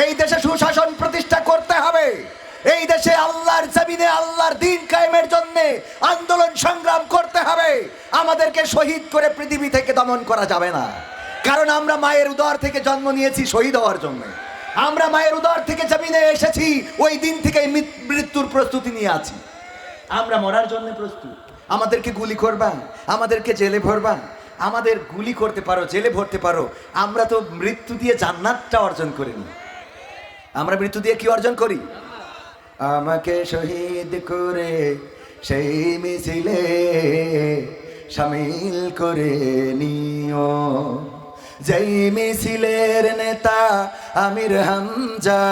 এই দেশে সুশাসন প্রতিষ্ঠা করতে হবে। এই দেশে আল্লাহর জমিনে আল্লাহর দ্বীন কায়েমের জন্য আন্দোলন সংগ্রাম করতে হবে। আমাদেরকে শহীদ করে পৃথিবী থেকে দমন করা যাবে না, কারণ আমরা মায়ের উদর থেকে জন্ম নিয়েছি শহীদ হওয়ার জন্য। আমরা মায়ের উদর থেকে জমিনে এসেছি, ওই দিন থেকে মৃত্যুর প্রস্তুতি নিয়ে আছি। আমরা মরার জন্য প্রস্তুত। আমাদেরকে গুলি করবা, আমাদেরকে জেলে ভরবা, আমাদের গুলি করতে পারো, জেলে ভরতে পারো। আমরা তো মৃত্যু দিয়ে জান্নাতটা অর্জন করিনি। আমরা মৃত্যু দিয়ে কি অর্জন করি? আমাকে শহীদ করে সেই মিছিলে শামিল করে নিও, যেই মিছিলের নেতা আমির হামজা,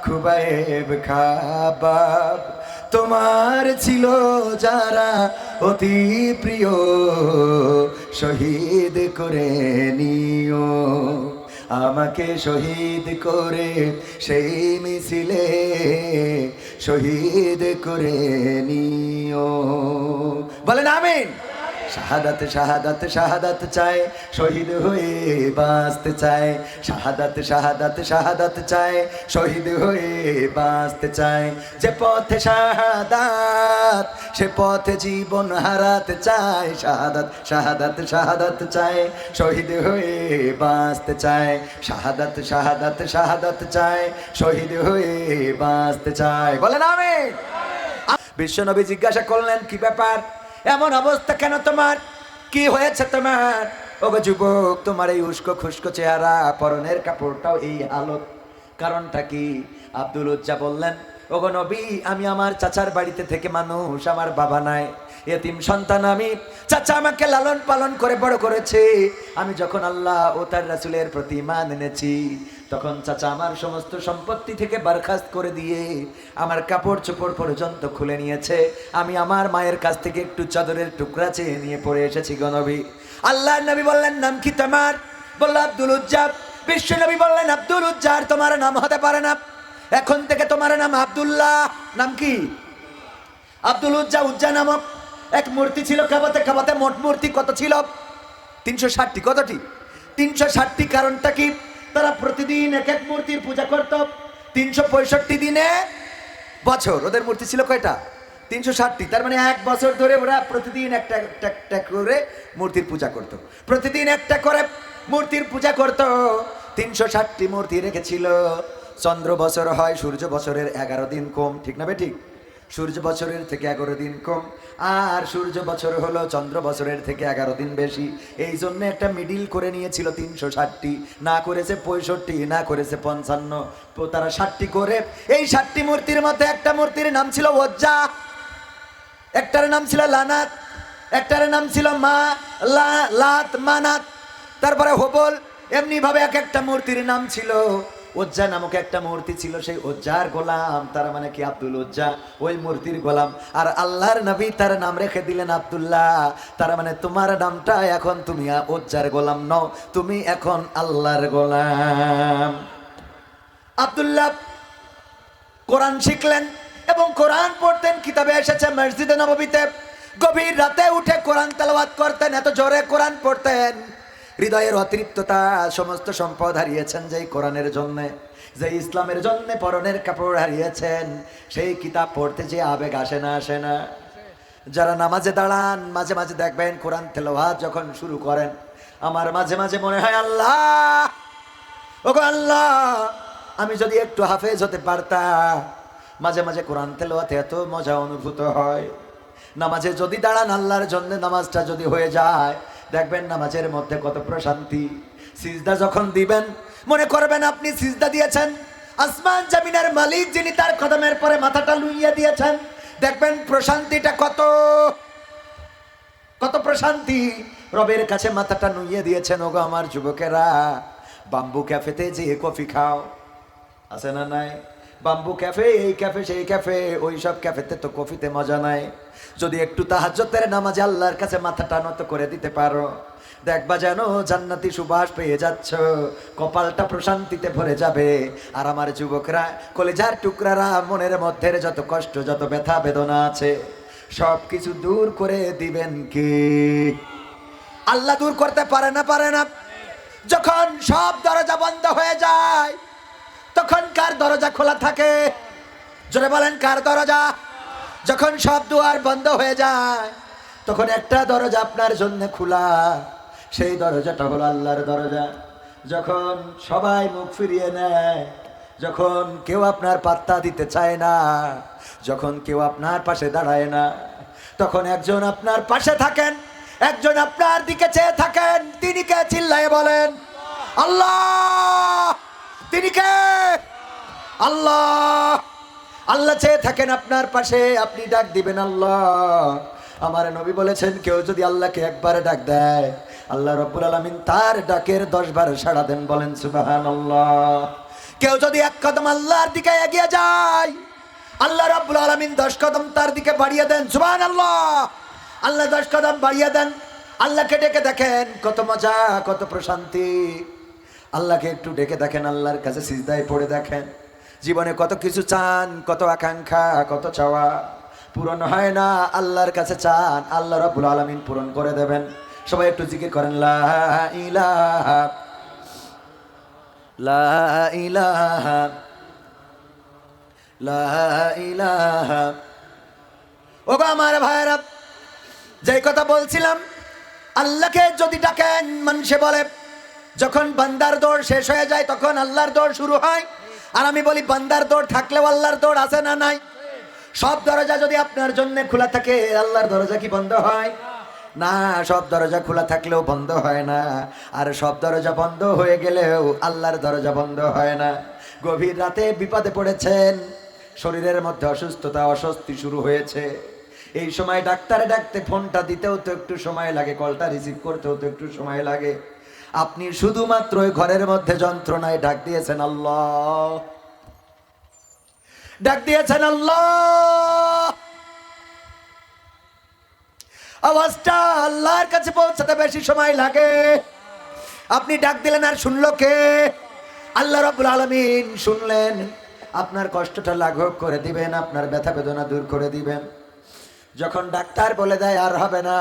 খুবাইব খাবাব তোমার ছিল যারা অতি প্রিয়, শহীদ করে নিও। আমাকে শহীদ করে সেই মিছিলে শহীদ করে নিও। বলেন আমিন। শাহাদাত শাহাদাত শাহাদাত চায়, শহীদ হয়ে বাঁচতে চায়। শাহাদাত শাহাদাত শাহাদাত চায়, শহীদ হয়ে বাঁচতে চায়। যে পথে শাহাদাত সে পথে জীবন হারাতে চায়। শাহাদাত শাহাদাত শাহাদাত চায়, শহীদ হয়ে বাঁচতে চায়। শাহাদাত শাহাদাত শাহাদাত চায়, শহীদ হয়ে বাঁচতে চায়। বলেন আমিন। বিশ্বনবী জিজ্ঞাসা করলেন, কি ব্যাপার, এমন অবস্থা কেন তোমার, কি হয়েছে তোমার? ওগো যুবক, তোমার এই উস্কো খুস্কো চেহারা, পরনের কাপড়টাও এই হালত, কারণটা কি? আব্দুল উজ্জা বললেন, ওগো নবী, আমি আমার চাচার বাড়িতে থেকে মানুষ, আমার বাবা নাই, এতিম সন্তান আমি। চাচা আমাকে লালন পালন করে বড় করেছে। আমি যখন আল্লাহ ও তার রাসূলের প্রতি ঈমান এনেছি, তখন চাচা আমার সমস্ত সম্পত্তি থেকে বরখাস্ত করে দিয়ে আমার কাপড় চোপড় পর্যন্ত খুলে নিয়েছে। আমি আমার মায়ের কাছ থেকে একটু চাদরের টুকরা চেয়ে নিয়ে পড়ে এসেছি গো নবী। আল্লাহর নবী বললেন, নাম কি তোমার? বলল আব্দুল উজ্জা। বিশ্ব নবী বললেন, আব্দুল উজ্জার তোমার নাম হতে পারে না, এখন থেকে তোমার নাম আব্দুল্লাহ। নাম কি? আব্দুল উজ্জা। উজ্জা নামক এক মূর্তি ছিল কাবাতে। কাবাতে মোট মূর্তি কত ছিল? 360টি। কতটি? 360টি। কারণটা কি? তারা প্রতিদিন এক এক মূর্তির পূজা করত। 365 দিনে বছর ওদের মূর্তি ছিল কয়টা? 360টি। তার মানে এক বছর ধরে ওরা প্রতিদিন একটা একটা করে মূর্তির পূজা করত। প্রতিদিন একটা করে মূর্তির পূজা করত। 360টি মূর্তি রেখেছিল। চন্দ্র বছর হয়, সূর্য বছরের 11 দিন কম, ঠিক না বেঠিক? সূর্য বছরের থেকে 11 দিন কম, আর সূর্য বছর হলো চন্দ্র বছরের থেকে 11 দিন বেশি। এই জন্য একটা মিডিল করে নিয়েছিল 360টি। না করেছে 65, না করেছে 55, তো তারা 60টি করে। এই 60টি মূর্তির মধ্যে একটা মূর্তির নাম ছিল ওজ্জা, একটার নাম ছিল লানাত, একটার নাম ছিল লাত মানাত, তারপরে হোবল। এমনি ভাবে এক একটা মূর্তির নাম ছিল। ওজ্জা নামক একটা মূর্তি ছিল, সেই ওজ্জার গোলাম, তার মানে কি আব্দুল উজ্জা ওই মূর্তির গোলাম। আর আল্লাহর নবী তার নাম রেখে দিলেন আব্দুল্লাহ। তার মানে তোমার নামটা এখন, তুমি ওজ্জার গোলাম নও, তুমি এখন আল্লাহর গোলাম। আব্দুল্লাহ কোরআন শিখলেন এবং কোরআন পড়তেন। কিতাবে এসেছে মসজিদে নববীতে গভীর রাতে উঠে কোরআন তেলাওয়াত করতেন, এত জোরে কোরআন পড়তেন। হৃদয়ের অতৃপ্ততা, সমস্ত সম্পদ হারিয়েছেন যেই কোরআনের জন্য, যে ইসলামের জন্য পরনের কাপড় হারিয়েছেন। সেই কিতাব পড়তে যে আবেগ আসে না, আসে না? যারা নামাজে দাঁড়ান, মাঝে মাঝে দেখবেন কোরআন তেলাওয়াত যখন শুরু করেন, আমার মাঝে মাঝে মনে হয়, আল্লাহ, ওগো আল্লাহ, আমি যদি একটু হাফেজ হতে পারতাম। মাঝে মাঝে কোরআন তেলাওয়াতে এত মজা অনুভূত হয়। নামাজে যদি দাঁড়ান আল্লাহর জন্য, নামাজটা যদি হয়ে যায়, দেখবেন নামাজের মধ্যে কত প্রশান্তি। সিজদা যখন দিবেন, মনে করবেন আপনি সিজদা দিয়েছেন আসমান জমিনের মালিক, যিনি তার কদমের পরে মাথাটা লুইয়ে দিয়েছেন। দেখবেন প্রশান্তিটা কত কত প্রশান্তি। রবের কাছে মাথাটা নুইয়ে দিয়েছেন। ওগো আমার যুবকেরা, বাম্বু ক্যাফেতে যে কফি খাও, আছে না নাই? বাম্বু ক্যাফে, এই ক্যাফে, সেই ক্যাফে, ওই সব ক্যাফেতে তো কফিতে মজা নাই। যদি একটু তাহাজ্জুদের নামাজে আল্লাহর কাছে মাথাটা নত করে দিতে পারো, দেখবা যেন জান্নাতি সুবাস পেয়ে যাচ্ছ, কপালটা প্রশান্তিতে ভরে যাবে। আর আমার যুবকরা, কলিজার টুকরারা, মনের মধ্যে যত কষ্ট, যত ব্যথা বেদনা আছে, সব কিছু দূর করে দিবেন কি? আল্লাহ দূর করতে পারে না, পারে না। যখন সব দরজা বন্ধ হয়ে যায়, দরজা খোলা থাকে? জোরে বলেন, কার দরজা? যখন সব দুয়ার বন্ধ হয়ে যায় তখন একটা দরজা আপনার জন্য খোলা, সেই দরজাটা হলো আল্লাহর দরজা। যখন সবাই মুখ ফিরিয়ে নেয়, যখন কেউ আপনার পাত্তা দিতে চায় না, যখন কেউ আপনার পাশে দাঁড়ায় না, তখন একজন আপনার পাশে থাকেন, একজন আপনার দিকে চেয়ে থাকেন। তিনি কে? চিল্লায়ে বলেন, আল্লাহ। তিনি কে? আল্লাহ। আল্লাহ চেয়ে থাকেন আপনার পাশে, আপনি ডাক দিবেন আল্লাহ। আমার নবী বলেছেন, কেউ যদি আল্লাহকে একবারে ডাক দেয়, আল্লাহ রাব্বুল আলামিন তার ডাকের 10 বার সাড়া দেন। বলেন সুবহানাল্লাহ। কেউ যদি এক কদম আল্লাহর দিকে এগিয়ে যায়, আল্লাহ রাব্বুল আলামিন 10 কদম তার দিকে বাড়িয়ে দেন। সুবহানাল্লাহ। আল্লাহ 10 কদম বাড়িয়ে দেন। আল্লাহকে ডেকে দেখেন, কত মজা, কত প্রশান্তি। আল্লাহকে একটু ডেকে দেখেন, আল্লাহর কাছে সিজদায় পড়ে দেখেন। জীবনে কত কিছু চান, কত আকাঙ্ক্ষা, কত চাওয়া, পূরণ হয় না। আল্লাহর কাছে চান, আল্লাহ রাব্বুল আলামিন পূরণ করে দেবেন। সবাই একটু জিকির করেন, লা ইলাহা, লা ইলাহা, লা ইলাহা। ওগো আমার ভাইরা, যেই কথা বলছিলাম, আল্লাহকে যদি ডাকেন, মানুষে বলে যখন বান্দার দৌড় শেষ হয়ে যায় তখন আল্লাহর দৌড় শুরু হয়। আর আমি বলি, বান্দার দৌড় থাকলেও আল্লাহর দৌড় আছে না নাই? সব দরজা যদি আপনার জন্য খোলা থাকে, আল্লাহর দরজা কি বন্ধ হয়? না, সব দরজা খোলা থাকলেও বন্ধ হয় না। আর সব দরজা বন্ধ হয়ে গেলেও আল্লাহর দরজা বন্ধ হয় না। গভীর রাতে বিপদে পড়েছেন, শরীরের মধ্যে অসুস্থতা, অস্বস্তি শুরু হয়েছে। এই সময় ডাক্তারে ডাকতে ফোনটা দিতেও তো একটু সময় লাগে, কলটা রিসিভ করতেও তো একটু সময় লাগে। আপনি শুধুমাত্র ওই ঘরের মধ্যে যন্ত্রণায় ডাক দিয়েছেন আল্লাহ, ডাক দিয়েছেন আল্লাহ। আওয়াজটা আল্লাহর কাছে পৌঁছাতে বেশি সময় লাগে। আপনি ডাক দিলেন, আর শুনলো কে? আল্লাহ রাব্বুল আলামিন শুনলেন। আপনার কষ্টটা লাঘব করে দিবেন, আপনার ব্যথা বেদনা দূর করে দিবেন। যখন ডাক্তার বলে দেয় আর হবে না,